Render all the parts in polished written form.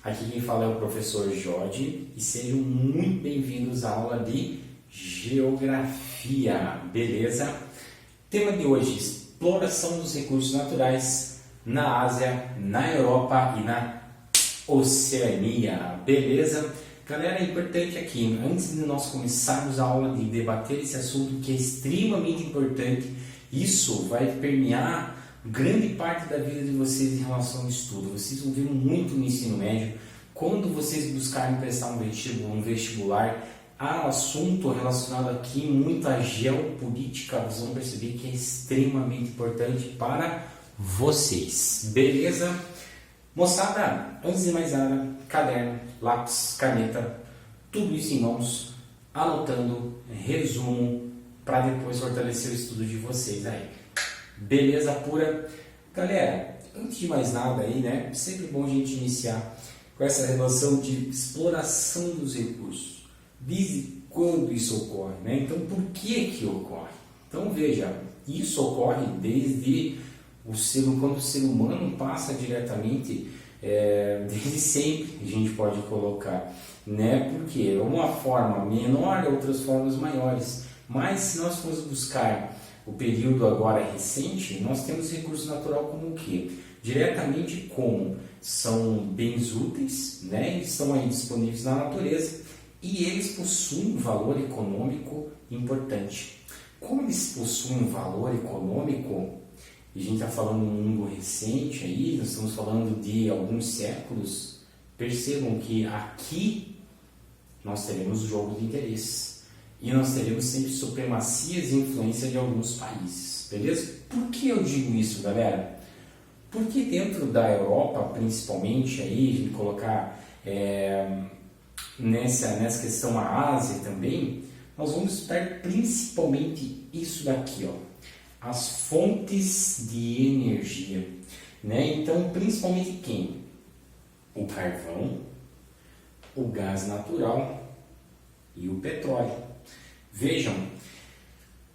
Aqui quem fala é o professor Jorge e sejam muito bem-vindos à aula de Geografia, beleza? Tema de hoje, exploração dos recursos naturais na Ásia, na Europa e na Oceania, beleza? Galera, é importante aqui, antes de nós começarmos a aula de debater esse assunto que é extremamente importante, isso vai permear grande parte da vida de vocês em relação ao estudo. Vocês vão ver muito no ensino médio, quando vocês buscarem prestar um vestibular, há assunto relacionado aqui muito à geopolítica, vocês vão perceber que é extremamente importante para vocês, beleza? Moçada, antes de mais nada, caderno, lápis, caneta, tudo isso em mãos, anotando, resumo, para depois fortalecer o estudo de vocês aí. Beleza pura? Galera, antes de mais nada aí, né, sempre bom a gente iniciar com essa relação de exploração dos recursos. Desde quando isso ocorre, né? Então, por que ocorre? Então, veja, isso ocorre desde quando o ser humano passa diretamente, desde sempre, a gente pode colocar, né? Porque uma forma menor, outras formas maiores. Mas se nós formos buscar o período agora recente, nós temos recurso natural como o quê? Diretamente como são bens úteis, né? Eles estão aí disponíveis na natureza e eles possuem um valor econômico importante. Como eles possuem um valor econômico, e a gente está falando de um mundo recente aí, nós estamos falando de alguns séculos, percebam que aqui nós teremos jogo de interesses. E nós teremos sempre supremacias e influência de alguns países, beleza? Por que eu digo isso, galera? Porque dentro da Europa, principalmente, aí, a gente colocar nessa questão a Ásia também, nós vamos estudar principalmente isso daqui, ó, as fontes de energia, né? Então, principalmente quem? O carvão, o gás natural e o petróleo. Vejam,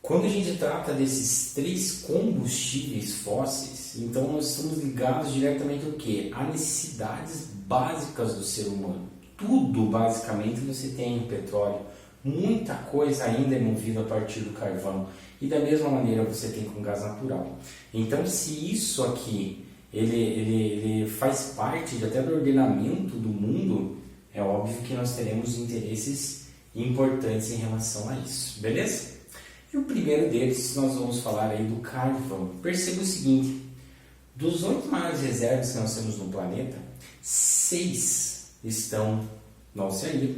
quando a gente trata desses três combustíveis fósseis, então nós estamos ligados diretamente ao quê? A necessidades básicas do ser humano. Tudo basicamente você tem no petróleo. Muita coisa ainda é movida a partir do carvão. E da mesma maneira você tem com gás natural. Então, se isso aqui ele faz parte até do ordenamento do mundo, é óbvio que nós teremos interesses importantes em relação a isso, beleza? E o primeiro deles, nós vamos falar aí do carvão. Perceba o seguinte, dos 8 maiores reservas que nós temos no planeta, 6 estão na Oceania,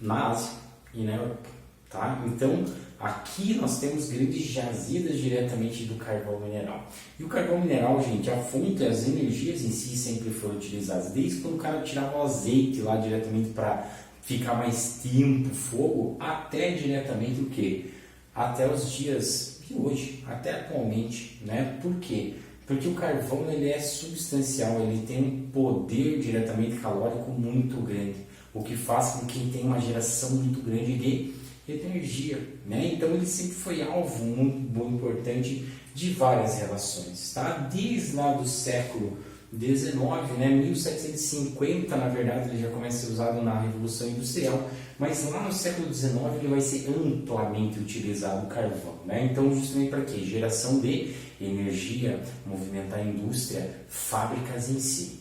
na Ásia e na Europa, tá? Então, aqui nós temos grandes jazidas diretamente do carvão mineral. E o carvão mineral, gente, a fonte, as energias em si sempre foram utilizadas, desde quando o cara tirava o azeite lá diretamente para ficar mais tempo, fogo, até diretamente o quê? Até os dias de hoje, até atualmente, né? Por quê? Porque o carvão ele é substancial, ele tem um poder diretamente calórico muito grande, o que faz com que tenha uma geração muito grande de energia, né? Então ele sempre foi alvo muito importante de várias relações, tá? Desde lá do século 19, né, 1750, na verdade, ele já começa a ser usado na Revolução Industrial, mas lá no século 19 ele vai ser amplamente utilizado o carvão, né? Então, justamente para quê? Geração de energia, movimentar a indústria, fábricas em si.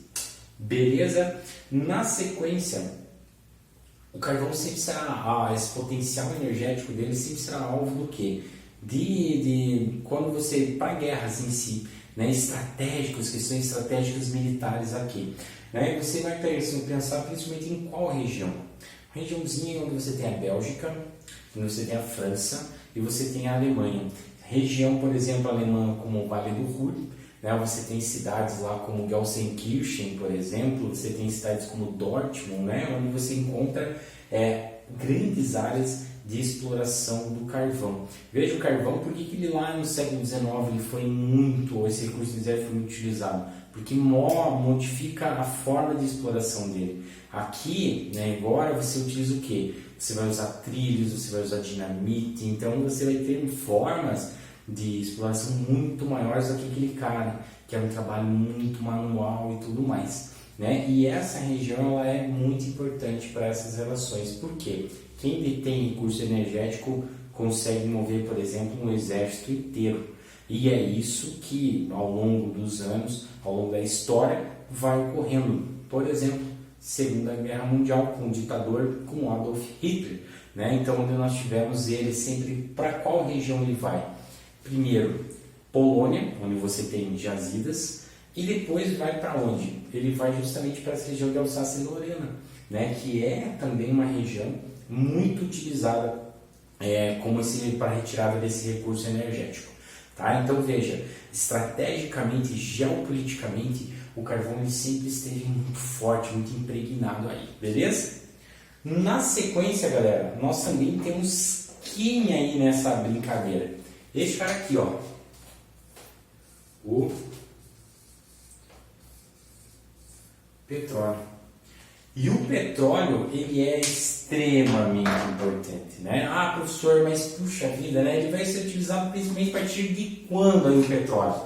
Beleza? Na sequência, o carvão sempre será, esse potencial energético dele sempre será alvo do quê? De quando você, para guerras em si, né, estratégicos, questões estratégicas militares aqui, né, você vai pensar principalmente em qual região? Regiãozinha onde você tem a Bélgica, onde você tem a França e você tem a Alemanha. Região, por exemplo, alemã como o Vale do Ruhr, né, você tem cidades lá como Gelsenkirchen, por exemplo, você tem cidades como Dortmund, né, onde você encontra grandes áreas de exploração do carvão. Veja o carvão, por que ele lá no século XIX ele foi muito, esse recurso de reserva foi muito utilizado? Porque modifica a forma de exploração dele. Aqui, né, agora você utiliza o quê? Você vai usar trilhos, você vai usar dinamite, então você vai ter formas de exploração muito maiores do que aquele cara, que é um trabalho muito manual e tudo mais. né? E essa região ela é muito importante para essas relações. Por quê? Quem detém recurso energético consegue mover, por exemplo, um exército inteiro. E é isso que, ao longo dos anos, ao longo da história, vai ocorrendo. Por exemplo, Segunda Guerra Mundial, com o ditador, com Adolf Hitler, né? Então, onde nós tivemos ele sempre, para qual região ele vai? Primeiro, Polônia, onde você tem jazidas, e depois vai para onde? Ele vai justamente para essa região de Alsácia e Lorena, né? Que é também uma região muito utilizada como para retirada desse recurso energético. Tá? Então veja, estrategicamente, geopoliticamente, o carvão ele sempre esteve muito forte, muito impregnado aí, beleza? Na sequência, galera, nós também temos quem aí nessa brincadeira? Esse cara aqui, ó, o petróleo. E o petróleo, ele é extremamente importante, né? Ah, professor, mas puxa vida, né? Ele vai ser utilizado principalmente a partir de quando aí o petróleo?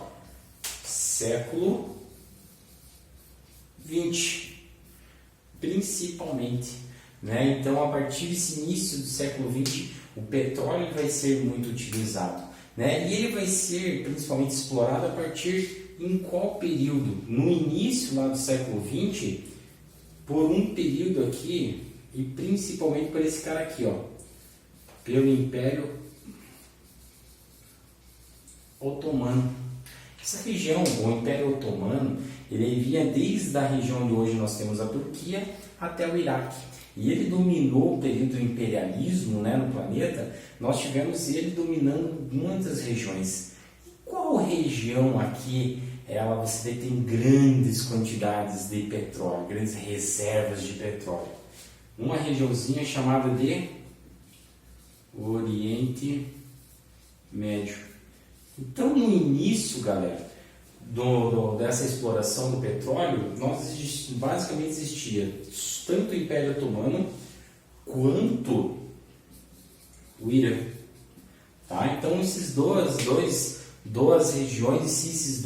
Século XX, principalmente, né? Então, a partir desse início do século XX, o petróleo vai ser muito utilizado, né? E ele vai ser principalmente explorado a partir em qual período? No início lá do século XX, por um período aqui, e principalmente por esse cara aqui, ó, pelo Império Otomano. Essa região, o Império Otomano, ele vinha desde a região onde hoje nós temos a Turquia até o Iraque. E ele dominou o período do imperialismo, né, no planeta. Nós tivemos ele dominando muitas regiões. E qual região aqui você tem grandes quantidades de petróleo, grandes reservas de petróleo? Uma regiãozinha chamada de Oriente Médio. Então, no início, galera, dessa exploração do petróleo, basicamente existia tanto o Império Otomano quanto o Irã. Tá? Então, esses duas regiões, esses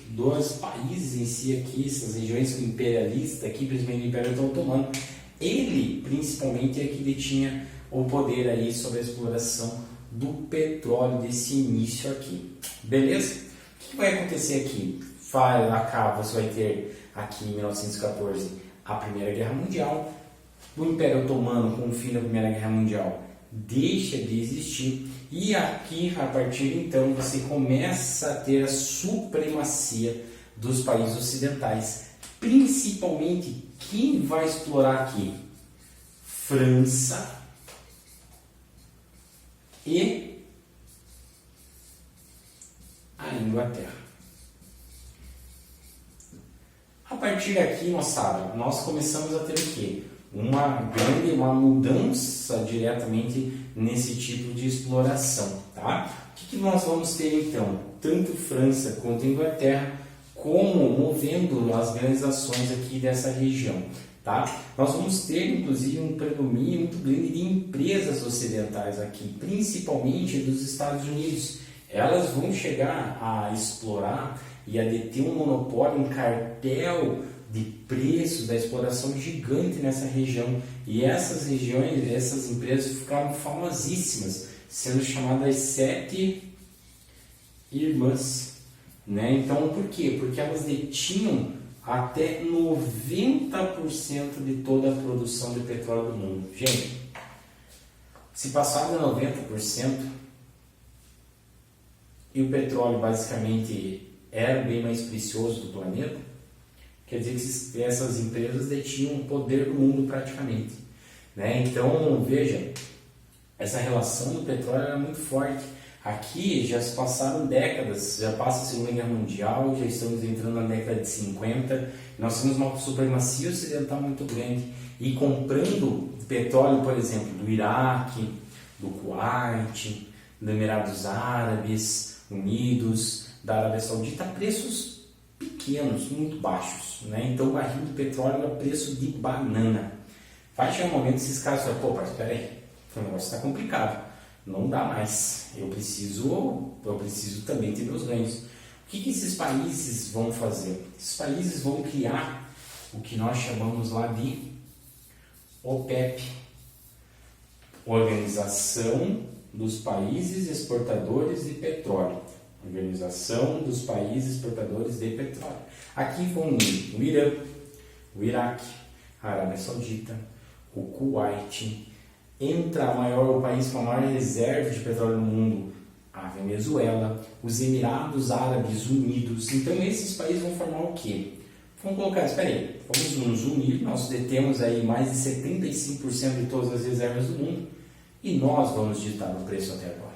dois países em si aqui, essas regiões imperialistas aqui, principalmente o Império Otomano, ele principalmente é que detinha o poder aí sobre a exploração do petróleo desse início aqui. Beleza? O que vai acontecer aqui? Você vai ter aqui em 1914 a Primeira Guerra Mundial. O Império Otomano, com o fim da Primeira Guerra Mundial, deixa de existir. E aqui, a partir de então, você começa a ter a supremacia dos países ocidentais. Principalmente, quem vai explorar aqui? França e a Inglaterra. A partir daqui, moçada, nós começamos a ter o quê? Uma mudança diretamente nesse tipo de exploração, tá? O que nós vamos ter então? Tanto França quanto Inglaterra como movendo as grandes ações aqui dessa região, tá? Nós vamos ter inclusive um predomínio muito grande de empresas ocidentais aqui, principalmente dos Estados Unidos. Elas vão chegar a explorar e a deter um monopólio, um cartel de preços da exploração gigante nessa região. E essas regiões, essas empresas ficaram famosíssimas, sendo chamadas Sete Irmãs, né? Então, por quê? Porque elas detinham até 90% de toda a produção de petróleo do mundo. Gente, se passar de 90%, e o petróleo basicamente era bem mais precioso do planeta, quer dizer que essas empresas detinham o poder do mundo praticamente, né? Então, veja, essa relação do petróleo era muito forte. Aqui já se passaram décadas, já passa a Segunda Guerra Mundial, já estamos entrando na década de 50, nós temos uma supremacia ocidental muito grande, e comprando petróleo, por exemplo, do Iraque, do Kuwait, dos Emirados Árabes Unidos, da Arábia Saudita, a preços pequenos, muito baixos, né? Então o barril de petróleo é preço de banana. Vai chegar um momento que esses caras falam, pô, mas espera aí, o negócio está complicado, não dá mais, eu preciso também ter meus ganhos. O que esses países vão fazer? Esses países vão criar o que nós chamamos lá de OPEP, Organização dos Países Exportadores de Petróleo. Organização dos Países Exportadores de Petróleo. Aqui vão unir o Irã, o Iraque, a Arábia Saudita, o Kuwait, entra o país com a maior reserva de petróleo no mundo, a Venezuela, os Emirados Árabes Unidos. Então esses países vão formar o quê? Vamos colocar, espera aí, vamos nos unir, nós detemos aí mais de 75% de todas as reservas do mundo e nós vamos ditar o preço até agora.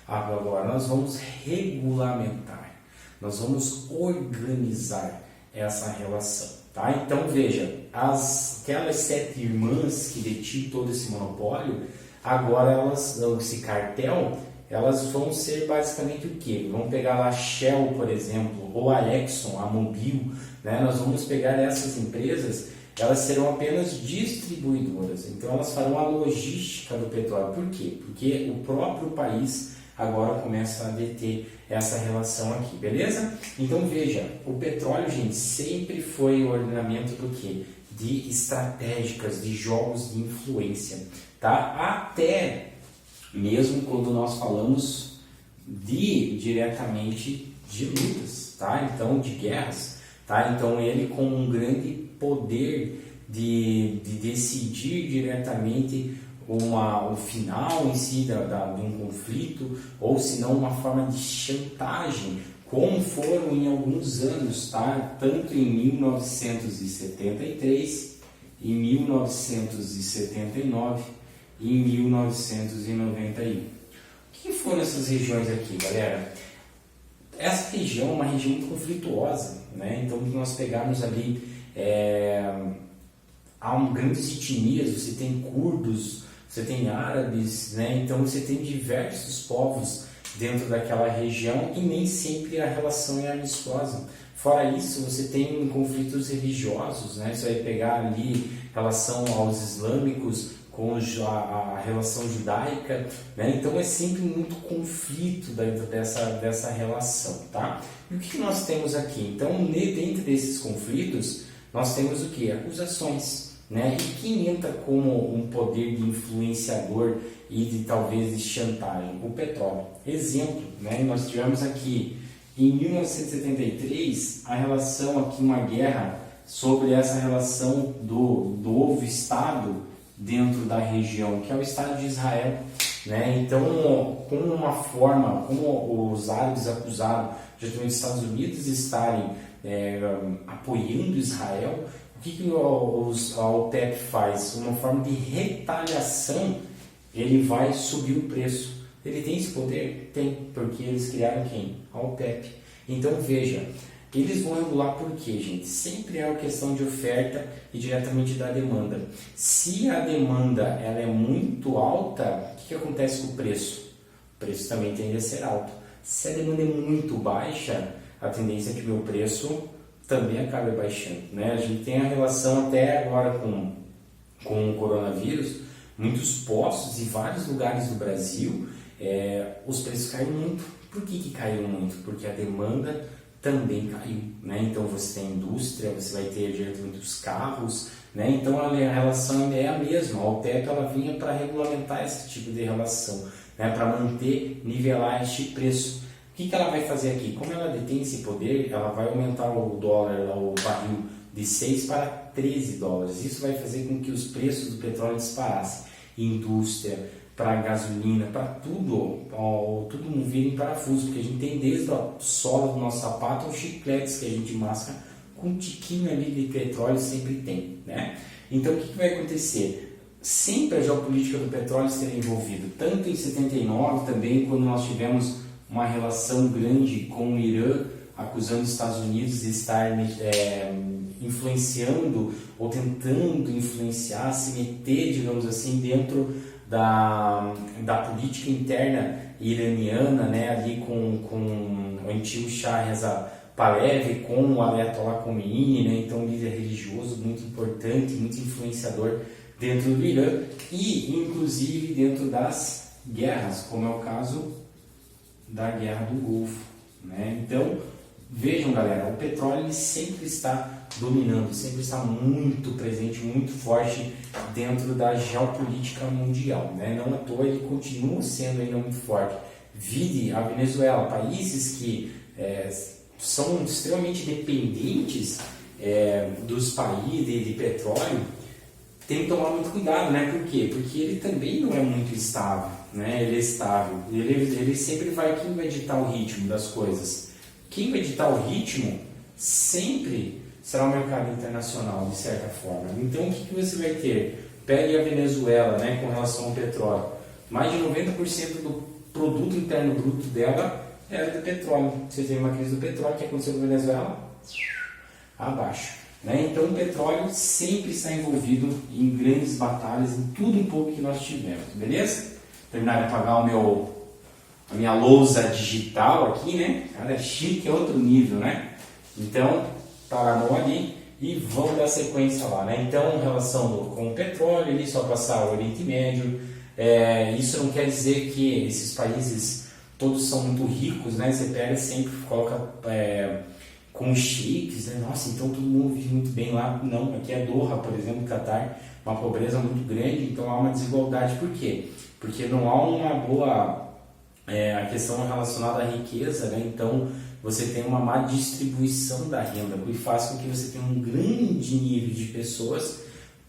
Agora nós vamos regulamentar, nós vamos organizar essa relação, tá? Então veja, aquelas 7 irmãs que detinham todo esse monopólio, agora esse cartel, elas vão ser basicamente o quê? Vamos pegar lá a Shell, por exemplo, ou a Exxon, a Mobil, né? Nós vamos pegar essas empresas, elas serão apenas distribuidoras, então elas farão a logística do petróleo. Por quê? Porque o próprio país agora começa a deter essa relação aqui, beleza? Então veja, o petróleo, gente, sempre foi o ordenamento do quê? De estratégicas, de jogos de influência, tá? Até mesmo quando nós falamos diretamente de lutas, tá? Então, de guerras, tá? Então ele com um grande poder de decidir diretamente o final em si de um conflito, ou se não uma forma de chantagem, como foram em alguns anos, tá? Tanto em 1973, em 1979 e em 1991. O que foram essas regiões aqui, galera? Essa região é uma região muito conflituosa, né? Então, se nós pegarmos ali, há grandes etnias, você tem curdos, você tem árabes, né? Então você tem diversos povos dentro daquela região e nem sempre a relação é amistosa. Fora isso, você tem conflitos religiosos, né? Você vai pegar ali relação aos islâmicos com a relação judaica, né? Então é sempre muito conflito dentro dessa relação, tá? E o que nós temos aqui? Então, dentro desses conflitos, nós temos o que? Acusações, né? E quem entra como um poder de influenciador e de talvez de chantagem? O petróleo. Exemplo, né? Nós tivemos aqui em 1973 a relação aqui, uma guerra sobre essa relação do novo Estado dentro da região, que é o Estado de Israel, né? Então, como uma forma, como os árabes acusaram justamente os Estados Unidos de estarem apoiando Israel, o que a OPEP faz? Uma forma de retaliação, ele vai subir o preço. Ele tem esse poder? Tem, porque eles criaram quem? A OPEP. Então veja, eles vão regular por quê, gente? Sempre é uma questão de oferta e diretamente da demanda. Se a demanda ela é muito alta, o que acontece com o preço? O preço também tende a ser alto. Se a demanda é muito baixa, a tendência é que o meu preço também acabe baixando, né? A gente tem a relação até agora com o coronavírus, muitos postos em vários lugares do Brasil, os preços caíram muito. Por que caíram muito? Porque a demanda também caiu, né? Então você tem indústria, você vai ter diretamente os carros, né? Então a relação é a mesma. A OPEP ela vinha para regulamentar esse tipo de relação, né? Para manter, nivelar este preço. O que ela vai fazer aqui? Como ela detém esse poder, ela vai aumentar o dólar, o barril, de 6 para 13 dólares. Isso vai fazer com que os preços do petróleo disparassem. Indústria, para gasolina, para tudo vira em parafuso, porque a gente tem desde a sola do nosso sapato aos chicletes que a gente masca com um tiquinho ali de petróleo, sempre tem, né? Então o que vai acontecer? Sempre a geopolítica do petróleo será envolvida, tanto em 79 também, quando nós tivemos uma relação grande com o Irã, acusando os Estados Unidos de estar influenciando ou tentando influenciar, se meter, digamos assim, dentro da política interna iraniana, né, ali com o antigo Shah Reza Pahlavi, com o Ayatollah Khomeini, né, então um líder religioso muito importante, muito influenciador dentro do Irã e inclusive dentro das guerras, como é o caso da Guerra do Golfo, né? Então vejam, galera, o petróleo ele sempre está dominando, sempre está muito presente, muito forte dentro da geopolítica mundial, né? Não à toa ele continua sendo ainda muito forte. Vide a Venezuela, países que são extremamente dependentes dos países de petróleo, tem que tomar muito cuidado, né? Por quê? Porque ele também não é muito estável, né? Ele é estável, ele sempre vai, quem vai ditar o ritmo das coisas? Quem vai ditar o ritmo sempre será o mercado internacional, de certa forma. Então, o que você vai ter? Pegue a Venezuela, né, com relação ao petróleo. Mais de 90% do produto interno bruto dela era do petróleo. Você teve uma crise do petróleo, o que aconteceu com a Venezuela? Abaixo. Né? Então, o petróleo sempre está envolvido em grandes batalhas, em tudo um pouco que nós tivemos, beleza? Terminar de apagar a minha lousa digital aqui, né? Cara, chique é outro nível, né? Então, tá na mão ali e vamos dar sequência lá, né? Então, em relação com o petróleo, ele só passar o Oriente Médio, isso não quer dizer que esses países todos são muito ricos, né? Você pega e sempre coloca com sheiks, né? Nossa, então todo mundo vive muito bem lá. Não, aqui é Doha, por exemplo, Catar, uma pobreza muito grande, então há uma desigualdade. Por quê? Porque não há uma boa a questão relacionada à riqueza, né? Então você tem uma má distribuição da renda, o que faz com que você tenha um grande nível de pessoas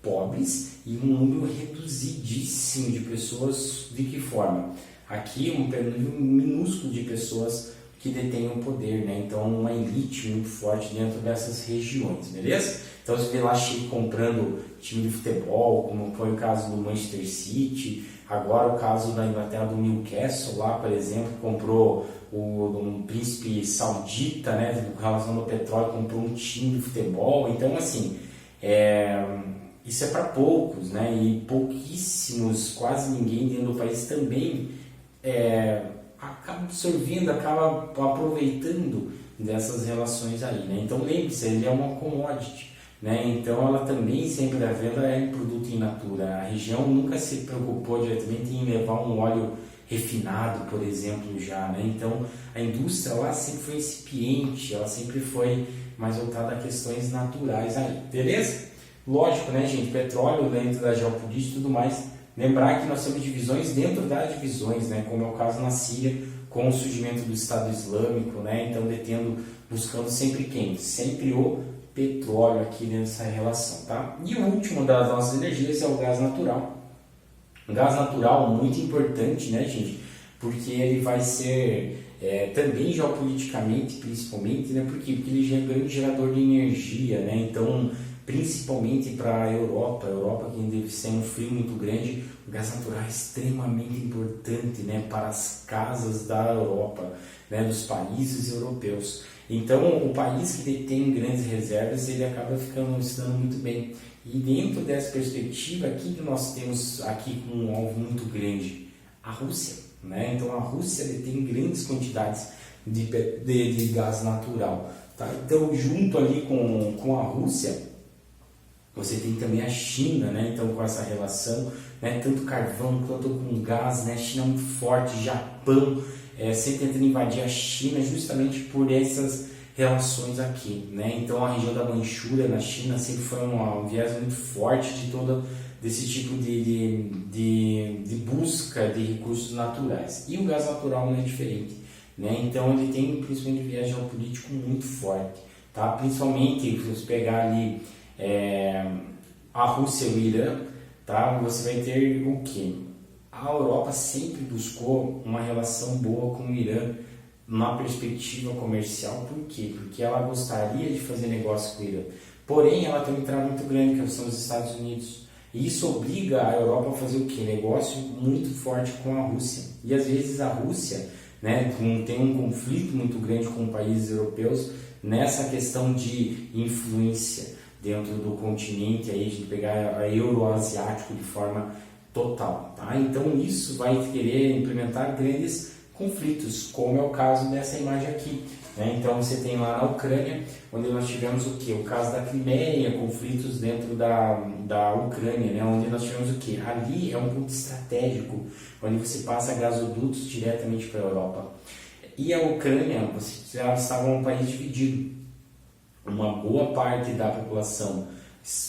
pobres e um número reduzidíssimo de pessoas. De que forma? Aqui um número minúsculo de pessoas que detêm o poder, né? Então uma elite muito forte dentro dessas regiões, beleza? Então você vê lá Chico comprando time de futebol, como foi o caso do Manchester City, agora o caso da Inglaterra do Newcastle lá, por exemplo, comprou um príncipe saudita, né, com relação ao petróleo, comprou um time de futebol. Então assim, isso é para poucos, né? E pouquíssimos, quase ninguém dentro do país também acaba absorvendo, acaba aproveitando dessas relações aí, né? Então lembre-se, ele é uma commodity, né? Então ela também sempre a venda é produto in natura. A região nunca se preocupou diretamente em levar um óleo refinado, por exemplo, já, né? Então a indústria lá sempre foi incipiente, ela sempre foi mais voltada a questões naturais aí, beleza? Lógico, né, gente? Petróleo dentro da geopolítica e tudo mais. Lembrar que nós temos divisões dentro das divisões, né? Como é o caso na Síria, com o surgimento do Estado Islâmico, né? Então buscando sempre quem? Sempre o petróleo aqui nessa relação, tá? E o último das nossas energias é o gás natural. Um gás natural muito importante, né, gente? Porque ele vai ser também geopoliticamente, principalmente, né? Por quê? Porque ele é um grande gerador de energia, né? Então, principalmente para a Europa que deve ser um frio muito grande, o gás natural é extremamente importante, né, para as casas da Europa, né, dos países europeus. Então, o país que detém grandes reservas, ele acaba se dando muito bem. E dentro dessa perspectiva, aqui que nós temos aqui um alvo muito grande, a Rússia, né? Então, a Rússia detém grandes quantidades de gás natural, tá? Então, junto ali com a Rússia, você tem também a China, né? Então, com essa relação, né? Tanto carvão quanto com gás, né? A China é muito forte, Japão sempre tentando invadir a China justamente por essas relações aqui, né? Então, a região da Manchúria na China sempre foi um viés muito forte de todo desse tipo de busca de recursos naturais. E o gás natural não é diferente, né? Então, ele tem principalmente um viés geopolítico muito forte, tá? Principalmente, se você pegar ali a Rússia e o Irã, tá? Você vai ter o quê? A Europa sempre buscou uma relação boa com o Irã na perspectiva comercial. Por quê? Porque ela gostaria de fazer negócio com o Irã. Porém, ela tem um entrave muito grande, que são os Estados Unidos. E isso obriga a Europa a fazer o quê? Negócio muito forte com a Rússia. E às vezes a Rússia, né, tem um conflito muito grande com países europeus nessa questão de influência dentro do continente, aí, de pegar a euroasiático de forma total, tá? Então isso vai querer implementar grandes conflitos, como é o caso dessa imagem aqui, né? Então você tem lá na Ucrânia, onde nós tivemos o que? O caso da Crimeia, conflitos dentro da Ucrânia, né? Onde nós tivemos o que? Ali é um ponto estratégico, onde você passa gasodutos diretamente para a Europa. E a Ucrânia, já estava um país dividido. uma boa parte da população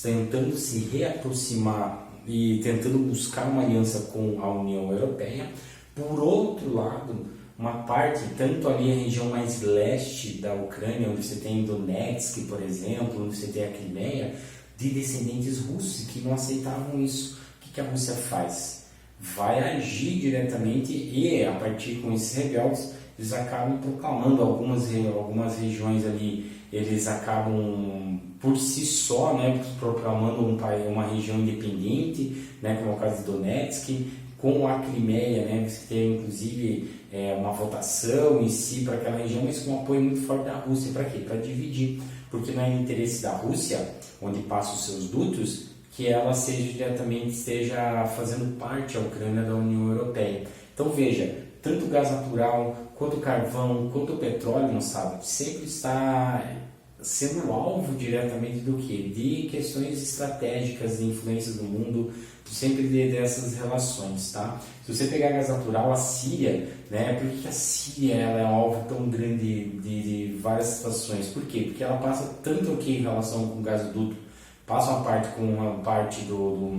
tentando se reaproximar e tentando buscar uma aliança com a União Europeia. Por outro lado, uma parte, tanto ali a região mais leste da Ucrânia, onde você tem Donetsk, por exemplo, onde você tem a Crimeia, de descendentes russos que não aceitavam isso. O que a Rússia faz? Vai agir diretamente e, a partir com esses rebeldes, eles acabam proclamando algumas regiões ali, eles acabam por si só, né, proclamando uma região independente, né, como é o caso de Donetsk, com a Crimeia, né, você tem inclusive uma votação em si para aquela região, mas com um apoio muito forte da Rússia. Para quê? Para dividir, porque não é interesse da Rússia, onde passa os seus dutos, que ela esteja fazendo parte a Ucrânia da União Europeia. Então veja, tanto o gás natural, quanto o carvão, quanto o petróleo, não sabe, sempre está sendo alvo diretamente do quê? De questões estratégicas, de influências do mundo, sempre dessas relações, tá? Se você pegar gás natural, a Síria, né? Por que a Síria ela é um alvo tão grande de várias situações? Por quê? Porque ela passa tanto aqui em relação com o gasoduto, passa uma parte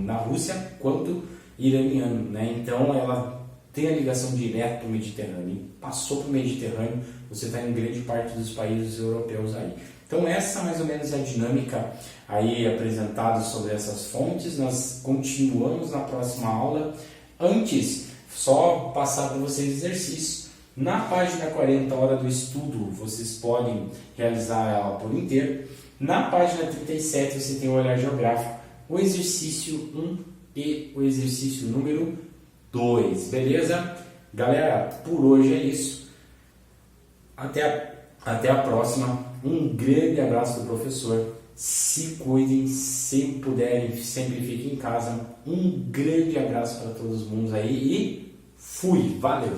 na Rússia, quanto iraniano, né? Então ela tem a ligação direta para o Mediterrâneo, e passou para o Mediterrâneo, você está em grande parte dos países europeus aí. Então essa mais ou menos é a dinâmica aí apresentada sobre essas fontes. Nós continuamos na próxima aula. Antes, só passar para vocês o exercício. Na página 40, hora do estudo, vocês podem realizar ela por inteiro. Na página 37 você tem o olhar geográfico, o exercício 1 e o exercício número 2, beleza? Galera, por hoje é isso. Até a próxima. Um grande abraço do professor. Se cuidem, se puderem, sempre fiquem em casa. Um grande abraço para todos os mundos aí e fui! Valeu!